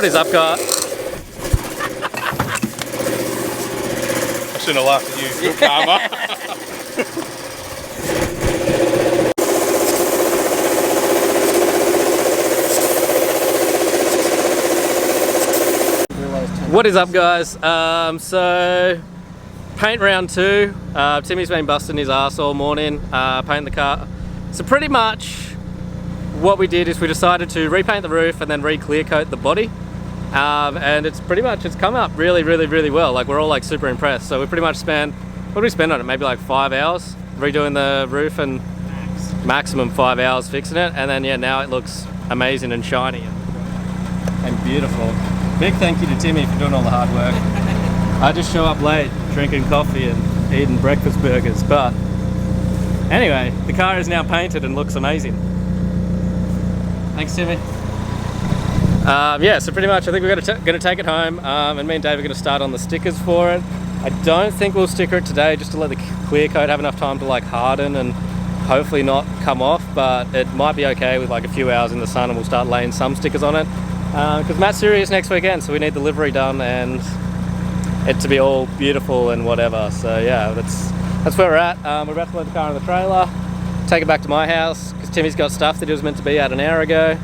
What is up, guys? I shouldn't have laughed at you, karma. What is up, guys? So paint round 2. Timmy's been busting his ass all morning, painting the car. So pretty much what we did is we decided to repaint the roof and then re-clear coat the body. And it's come up really well. Like, we're all like super impressed. So we pretty much spent, what did we spend on it? Maybe like 5 hours redoing the roof, and maximum 5 hours fixing it. And then yeah, now it looks amazing and shiny and beautiful. Big thank you to Timmy for doing all the hard work. I just show up late drinking coffee and eating breakfast burgers, but anyway, the car is now painted and looks amazing. Thanks, Timmy. Yeah, so pretty much I think we're gonna take it home, and me and Dave are gonna start on the stickers for it. I don't think we'll sticker it today, just to let the clear coat have enough time to like harden and hopefully not come off, but it might be okay with like a few hours in the sun, and we'll start laying some stickers on it. Because Matt's serious next weekend, so we need the livery done and it to be all beautiful and whatever. So yeah, that's where we're at. We're about to load the car in the trailer, take it back to my house, because Timmy's got stuff that he was meant to be at an hour ago,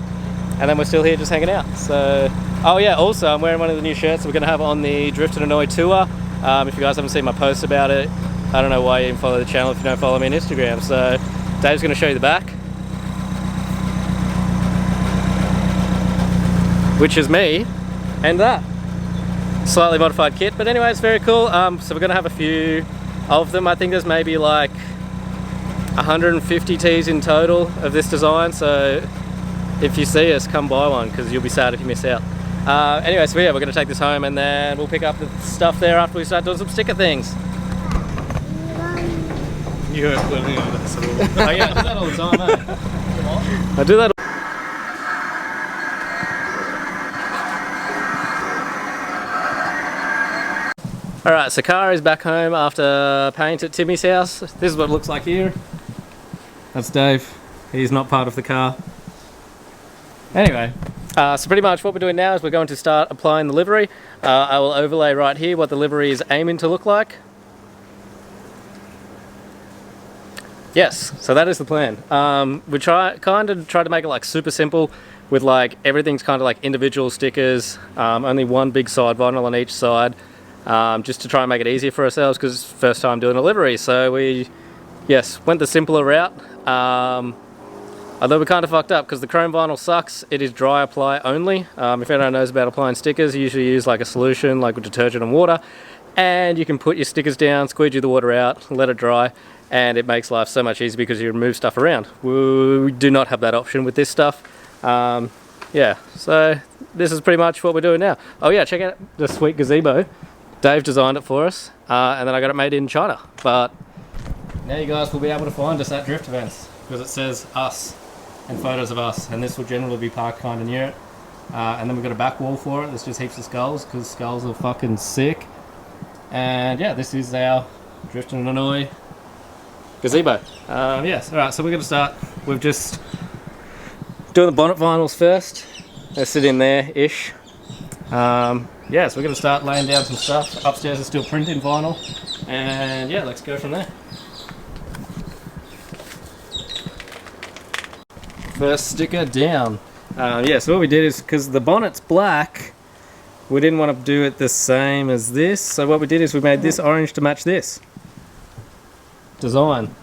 and then we're still here just hanging out. So, oh yeah, also I'm wearing one of the new shirts that we're going to have on the Drift and Annoy tour. If you guys haven't seen my posts about it, I don't know why you didn't follow the channel if you don't follow me on Instagram. So Dave's going to show you the back, which is me and that slightly modified kit. But anyway, it's very cool. So we're gonna have a few of them. I think there's maybe like 150 tees in total of this design, so if you see us, come buy one, because you'll be sad if you miss out. Anyway, so yeah, we're gonna take this home and then we'll pick up the stuff there after we start doing some sticker things. You heard living on this a little. Oh yeah, I do that all the time, eh? I do that. Alright, so car is back home after paint at Timmy's house. This is what it looks like here. That's Dave. He's not part of the car. Anyway, so pretty much what we're doing now is we're going to start applying the livery. I will overlay right here what the livery is aiming to look like. Yes, so that is the plan. We try to make it like super simple, with like everything's kind of like individual stickers, only one big side vinyl on each side. Just to try and make it easier for ourselves, because it's the first time doing a livery. So we, yes, went the simpler route. Although we kind of fucked up because the chrome vinyl sucks. It is dry apply only. If anyone knows about applying stickers, you usually use like a solution, like with detergent and water, and you can put your stickers down, squeegee the water out, let it dry, and it makes life so much easier because you remove stuff around. We do not have that option with this stuff. Yeah, so this is pretty much what we're doing now. Oh yeah, check out the sweet gazebo. Dave designed it for us, and then I got it made in China. But now you guys will be able to find us at drift events, because it says us and photos of us, and this will generally be parked kind of near it. And then we've got a back wall for it. There's just heaps of skulls, because skulls are fucking sick. And yeah, this is our Drift and Annoy gazebo. Yes, alright, so we're going to start with just doing the bonnet vinyls first. They sit in there-ish. Yeah, so we're going to start laying down some stuff. Upstairs is still printing vinyl, and yeah, let's go from there. First sticker down. Yeah, so what we did is, because the bonnet's black, we didn't want to do it the same as this, so what we did is we made this orange to match this design.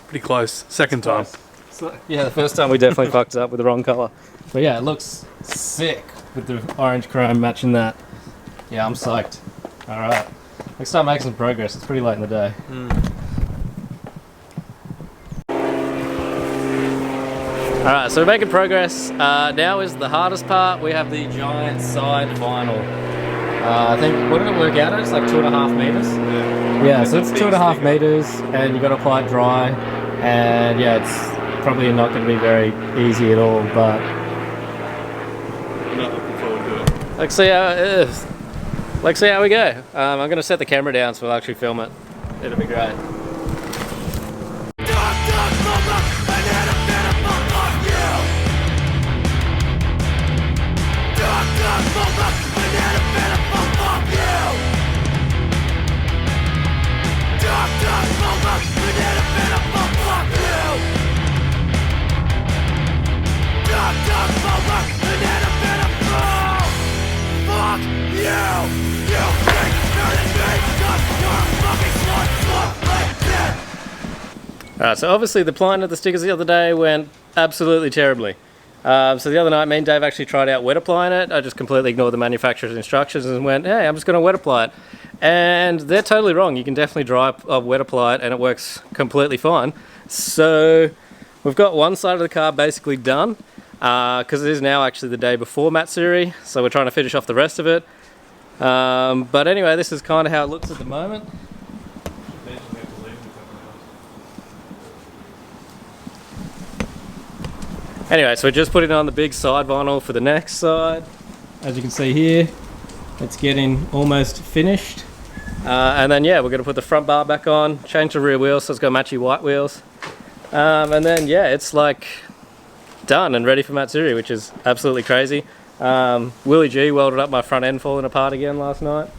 Pretty close. Second time. So, yeah, the first time we definitely fucked it up with the wrong colour. But yeah, it looks sick with the orange chrome matching that. Yeah, I'm psyched. Alright, let's start making some progress. It's pretty late in the day. Alright, so we're making progress. Now is the hardest part. We have the giant side vinyl. I think, what did it work out at? It's like 2.5 meters. Yeah, so it's 2.5 meters, and you've got to apply it dry. And yeah, it's probably not going to be very easy at all, but Not looking forward to it. let's see how it is. Let's see how we go. I'm going to set the camera down so we'll actually film it. It'll be great. Duck, duck, Alright, so obviously the applying of the stickers the other day went absolutely terribly. So the other night, me and Dave actually tried out wet applying it. I just completely ignored the manufacturer's instructions and went, hey, I'm just going to wet apply it. And they're totally wrong. You can definitely wet apply it and it works completely fine. So we've got one side of the car basically done, because it is now actually the day before Matsuri, so we're trying to finish off the rest of it. But anyway, this is kind of how it looks at the moment. Anyway, so we're just putting on the big side vinyl for the next side. As you can see here, it's getting almost finished. And then yeah, we're going to put the front bar back on, change the rear wheels so it's got matchy white wheels. And then yeah, it's like done and ready for Matsuri, which is absolutely crazy. Willie G welded up my front end falling apart again last night.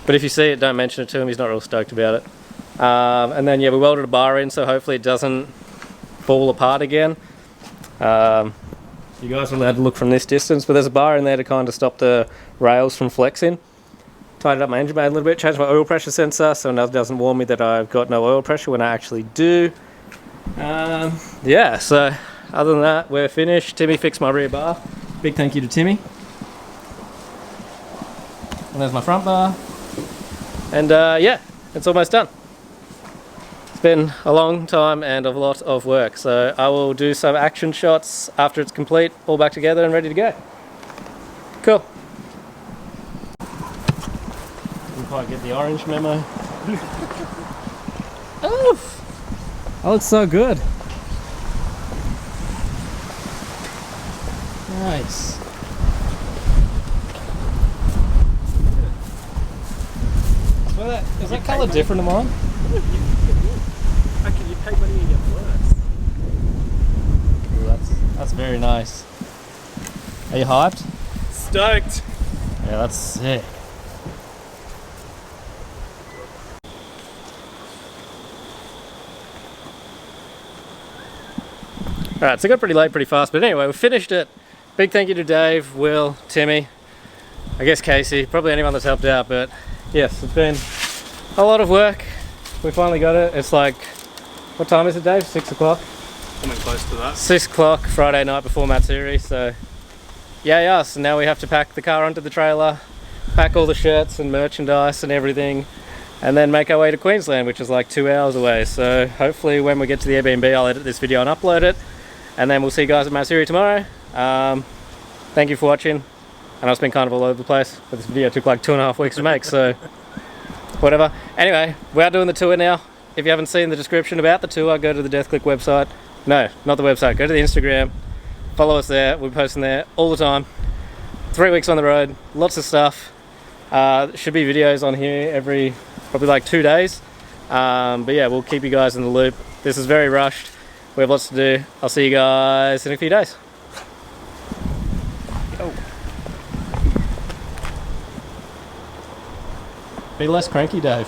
But if you see it, don't mention it to him, he's not real stoked about it. And then yeah, we welded a bar in so hopefully it doesn't fall apart again. You guys are allowed to look from this distance, but there's a bar in there to kind of stop the rails from flexing. Tightened up my engine bay a little bit, changed my oil pressure sensor so it doesn't warn me that I've got no oil pressure when I actually do. Yeah, so other than that, we're finished. Timmy fixed my rear bar. Big thank you to Timmy. And there's my front bar. And yeah, it's almost done. It's been a long time and a lot of work, so I will do some action shots after it's complete, all back together and ready to go. Cool. Didn't quite get the orange memo. Oof! That looks so good. Nice. Is that colour different to mine? How can you pay money and get worse? Ooh, that's very nice. Are you hyped? Stoked! Yeah, that's sick. Alright, so it got pretty late pretty fast, but anyway, we finished it. Big thank you to Dave, Will, Timmy, I guess Casey, probably anyone that's helped out, but yes, it's been a lot of work. We finally got it. It's like, what time is it, Dave? 6 o'clock? Coming close to that. 6 o'clock, Friday night before Matsuri, so yeah, so now we have to pack the car onto the trailer, pack all the shirts and merchandise and everything, and then make our way to Queensland, which is like 2 hours away. So hopefully when we get to the Airbnb, I'll edit this video and upload it, and then we'll see you guys at Matsuri tomorrow. Thank you for watching. I know it's been kind of all over the place, but this video took like 2.5 weeks to make, so whatever. Anyway, we are doing the tour now. If you haven't seen the description about the tour, go to the Death Click website. No, not the website, go to the Instagram. Follow us there, we're posting there all the time. 3 weeks on the road, lots of stuff. Should be videos on here every, probably like 2 days. But yeah, we'll keep you guys in the loop. This is very rushed. We have lots to do. I'll see you guys in a few days. Yo. Be less cranky, Dave.